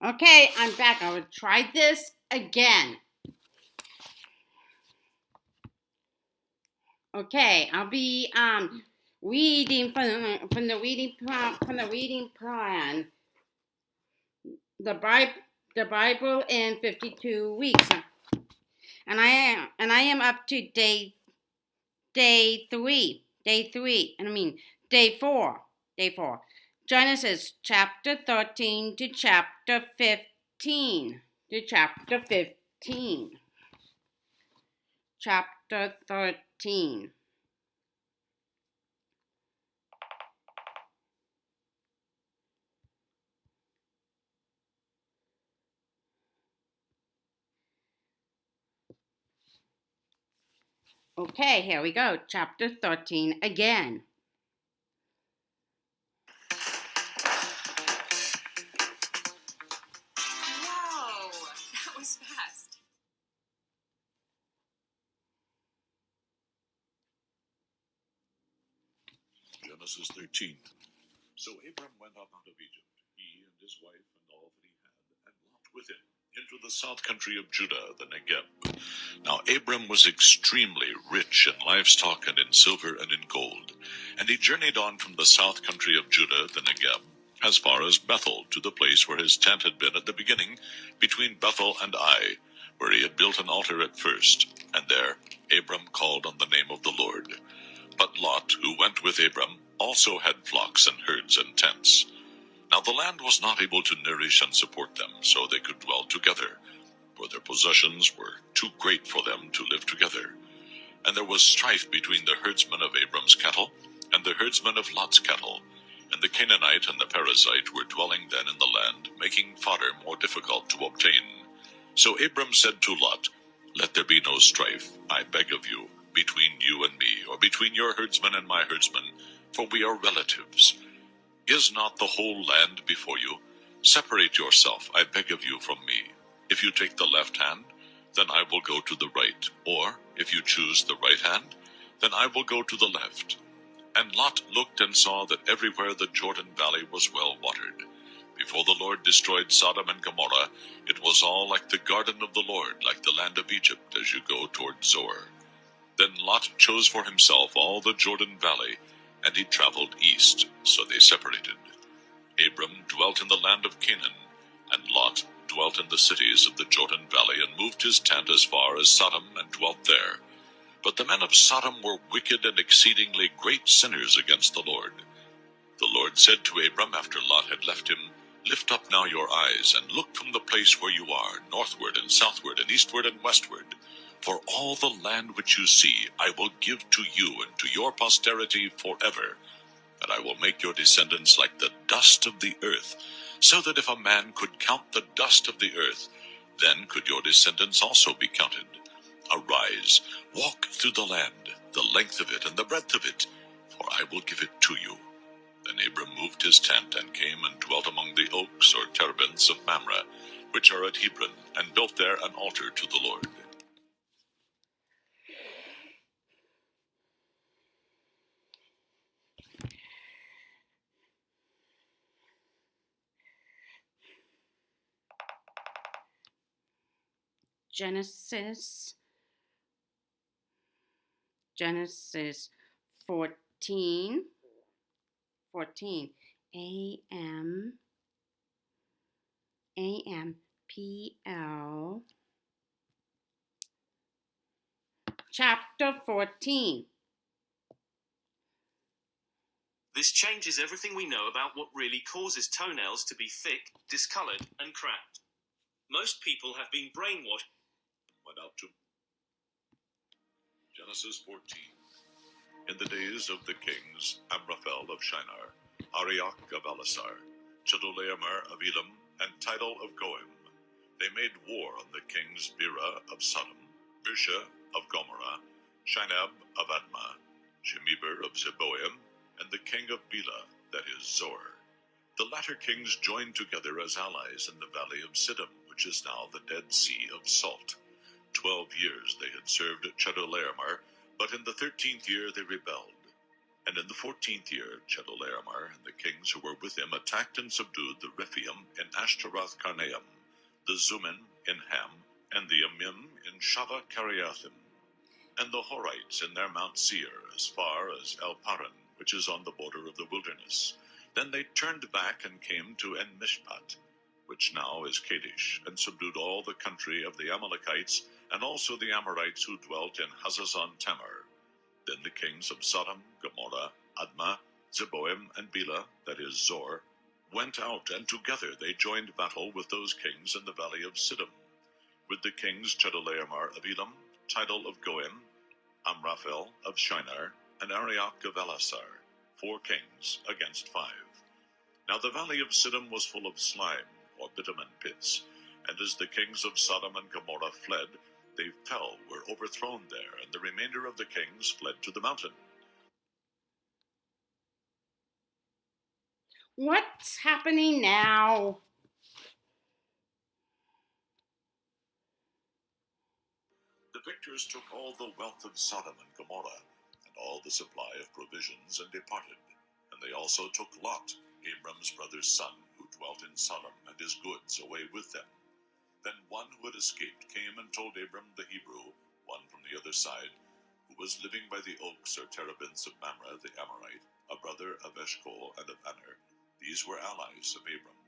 Okay, I'm back. I will try this again. Okay, I'll be reading from the reading plan. The Bible in 52 weeks. And I am up to day 3. Day 4. Day 4. Genesis chapter 13 to chapter 15. To chapter 15. Chapter 13. Okay, here we go. Chapter 13 again. Whoa, that was fast. Genesis 13. So Abram went up out of Egypt, he and his wife and all that he had, and Lot with him, into the south country of Judah, the Negeb. Now Abram was extremely rich in livestock and in silver and in gold, and he journeyed on from the south country of Judah, the Negeb, as far as Bethel, to the place where his tent had been at the beginning, between Bethel and Ai, where he had built an altar at first, and there Abram called on the name of the Lord. But Lot, who went with Abram, also had flocks and herds and tents. Now the land was not able to nourish and support them, so they could dwell together, for their possessions were too great for them to live together. And there was strife between the herdsmen of Abram's cattle and the herdsmen of Lot's cattle, and the Canaanite and the Perizzite were dwelling then in the land, making fodder more difficult to obtain. So Abram said to Lot, Let there be no strife, I beg of you, between you and me, or between your herdsmen and my herdsmen, for we are relatives. Is not the whole land before you? Separate yourself, I beg of you, from me. If you take the left hand, then I will go to the right, or if you choose the right hand, then I will go to the left. And Lot looked and saw that everywhere the Jordan Valley was well watered. Before the Lord destroyed Sodom and Gomorrah, it was all like the garden of the Lord, like the land of Egypt, as you go toward Zoar. Then Lot chose for himself all the Jordan Valley, and he traveled east, so they separated. Abram dwelt in the land of Canaan, and Lot dwelt in the cities of the Jordan Valley, and moved his tent as far as Sodom, and dwelt there. But the men of Sodom were wicked and exceedingly great sinners against the Lord. The Lord said to Abram after Lot had left him, Lift up now your eyes, and look from the place where you are, northward and southward and eastward and westward. For all the land which you see I will give to you and to your posterity forever. And I will make your descendants like the dust of the earth, so that if a man could count the dust of the earth, then could your descendants also be counted. Arise, walk through the land, the length of it and the breadth of it, for I will give it to you. Then Abram moved his tent and came and dwelt among the oaks or terebinths of Mamre, which are at Hebron, and built there an altar to the Lord. Genesis 14. A.M. P.L. Chapter 14. This changes everything we know about what really causes toenails to be thick, discolored, and cracked. Most people have been brainwashed. Went out to Genesis 14. In the days of the kings Amraphel of Shinar, Arioch of Elasar, Chedorlaomer of Elam, and Tidal of Goim, they made war on the kings Bera of Sodom, Birsha of Gomorrah, Shinab of Admah, Shemeber of Zeboim, and the king of Bela, that is Zoar. The latter kings joined together as allies in the valley of Siddim, which is now the Dead Sea of Salt. 12 years they had served at Chedorlaomer, but in the 13th year they rebelled. And in the 14th year, Chedorlaomer and the kings who were with him attacked and subdued the Rephaim in Ashtaroth Karnaim, the Zumin in Ham, and the Amim in Shaveh Kiriathim, and the Horites in their Mount Seir, as far as El Paran, which is on the border of the wilderness. Then they turned back and came to En Mishpat, which now is Kadesh, and subdued all the country of the Amalekites, and also the Amorites who dwelt in Hazazon Tamar. Then the kings of Sodom, Gomorrah, Admah, Zeboim, and Bela, that is Zor, went out, and together they joined battle with those kings in the valley of Siddim, with the kings Chedorlaomer of Elam, Tidal of Goim, Amraphel of Shinar, and Arioch of Elasar, 4 kings against 5. Now the valley of Siddim was full of slime, or bitumen pits, and as the kings of Sodom and Gomorrah fled, they fell, were overthrown there, and the remainder of the kings fled to the mountain. What's happening now? The victors took all the wealth of Sodom and Gomorrah, and all the supply of provisions, and departed. And they also took Lot, Abram's brother's son, who dwelt in Sodom, and his goods away with them. Then one who had escaped came and told Abram the Hebrew, one from the other side, who was living by the oaks or terebinths of Mamre the Amorite, a brother of Eshcol and of Aner. These were allies of Abram.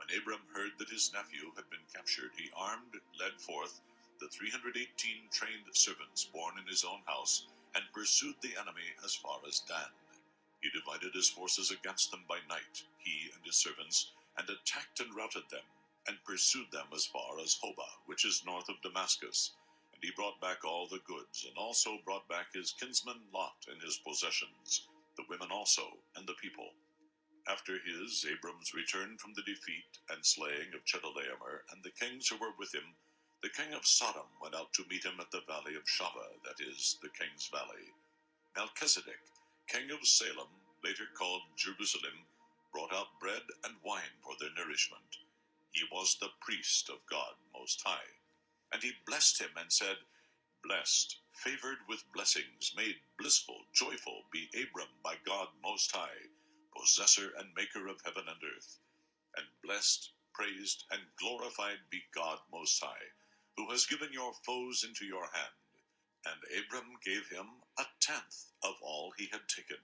When Abram heard that his nephew had been captured, he armed, led forth the 318 trained servants born in his own house, and pursued the enemy as far as Dan. He divided his forces against them by night, he and his servants, and attacked and routed them, and pursued them as far as Hobah, which is north of Damascus. And he brought back all the goods, and also brought back his kinsman Lot and his possessions, the women also, and the people. After Abram's return from the defeat and slaying of Chedorlaomer and the kings who were with him, the king of Sodom went out to meet him at the valley of Shaveh, that is, the king's valley. Melchizedek, king of Salem, later called Jerusalem, brought out bread and wine for their nourishment. He was the priest of God Most High. And he blessed him and said, Blessed, favored with blessings, made blissful, joyful be Abram by God Most High, possessor and maker of heaven and earth. And blessed, praised, and glorified be God Most High, who has given your foes into your hand. And Abram gave him 1/10 of all he had taken.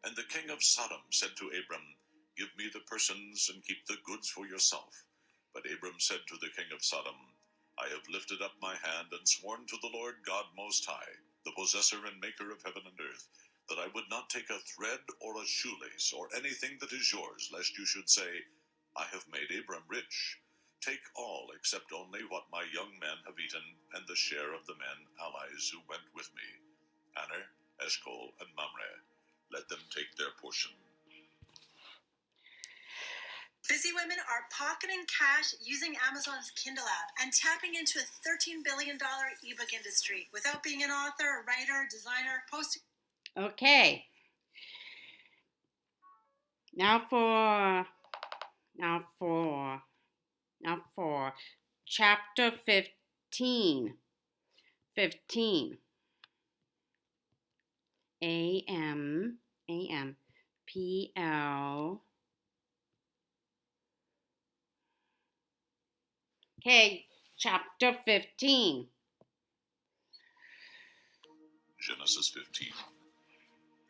And the king of Sodom said to Abram, Give me the persons and keep the goods for yourself. But Abram said to the king of Sodom, I have lifted up my hand and sworn to the Lord God Most High, the possessor and maker of heaven and earth, that I would not take a thread or a shoelace or anything that is yours, lest you should say, I have made Abram rich. Take all except only what my young men have eaten, and the share of the men allies who went with me, Aner, Eshcol, and Mamre. Let them take their portion. Busy women are pocketing cash using Amazon's Kindle app and tapping into a $13 billion ebook industry without being an author, a writer, designer, post. Okay. Now for chapter 15. 15. AM PL. Okay, chapter 15. Genesis 15.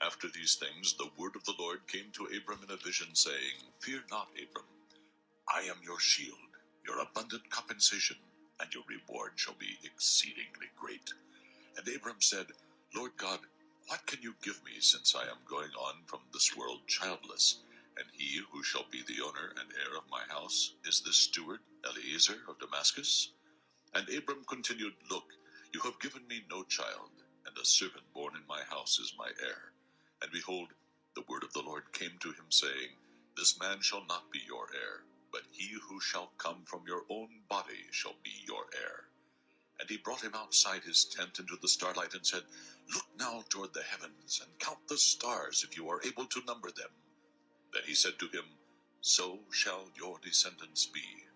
After these things, the word of the Lord came to Abram in a vision, saying, Fear not, Abram. I am your shield, your abundant compensation, and your reward shall be exceedingly great. And Abram said, Lord God, what can you give me, since I am going on from this world childless? And he who shall be the owner and heir of my house is this steward, Eliezer of Damascus? And Abram continued, Look, you have given me no child, and a servant born in my house is my heir. And behold, the word of the Lord came to him, saying, This man shall not be your heir, but he who shall come from your own body shall be your heir. And he brought him outside his tent into the starlight, and said, Look now toward the heavens, and count the stars, if you are able to number them. Then he said to him, So shall your descendants be.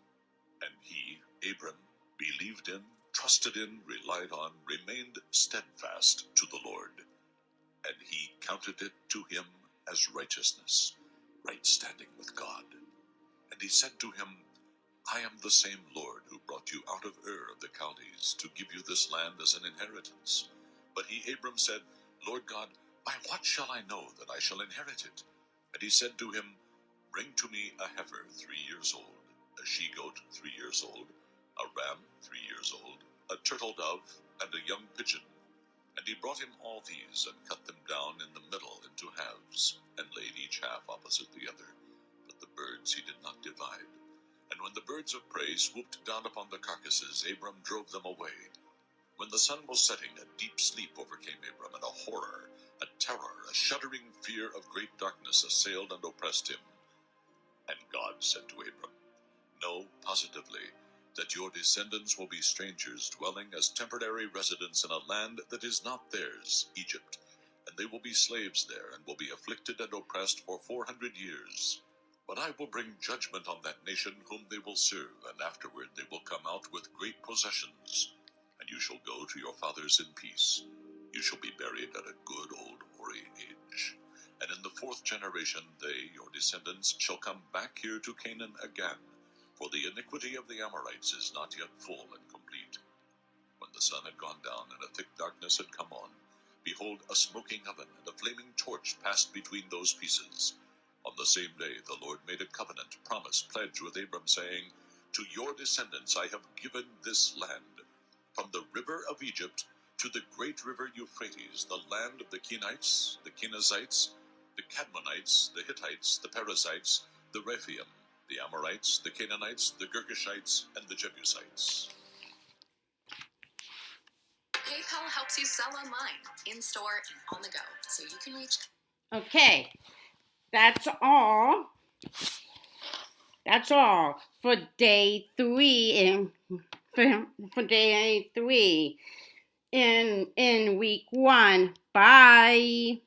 And he, Abram, believed in, trusted in, relied on, remained steadfast to the Lord. and he counted it to him as righteousness, right standing with God. And he said to him, I am the same Lord who brought you out of Ur of the Chaldees to give you this land as an inheritance. But he, Abram, said, Lord God, by what shall I know that I shall inherit it? And he said to him, Bring to me a heifer 3 years old, a she-goat 3 years old, a ram 3 years old, a turtle dove, and a young pigeon. And he brought him all these, and cut them down in the middle into halves, and laid each half opposite the other. But the birds he did not divide. And when the birds of prey swooped down upon the carcasses, Abram drove them away. When the sun was setting, a deep sleep overcame Abram, and a horror, a terror, a shuddering fear of great darkness assailed and oppressed him. And God said to Abram, Know positively that your descendants will be strangers dwelling as temporary residents in a land that is not theirs, Egypt, and they will be slaves there and will be afflicted and oppressed for 400 years. But I will bring judgment on that nation whom they will serve, and afterward they will come out with great possessions. And you shall go to your fathers in peace. You shall be buried at a good old hoary age. And in the 4th generation they, your descendants, shall come back here to Canaan again, for the iniquity of the Amorites is not yet full and complete. When the sun had gone down and a thick darkness had come on, behold, a smoking oven and a flaming torch passed between those pieces. On the same day the Lord made a covenant, promise, pledge with Abram, saying, To your descendants I have given this land, from the river of Egypt to the great river Euphrates, the land of the Kenites, the Kenizzites, the Cadmonites, the Hittites, the Perizzites, the Rephaim, the Amorites, the Canaanites, the Girgashites, and the Jebusites. PayPal helps you sell online, in-store, and on the go, so you can reach... Okay, that's all. That's all for day 3 for day 3 in week 1. Bye.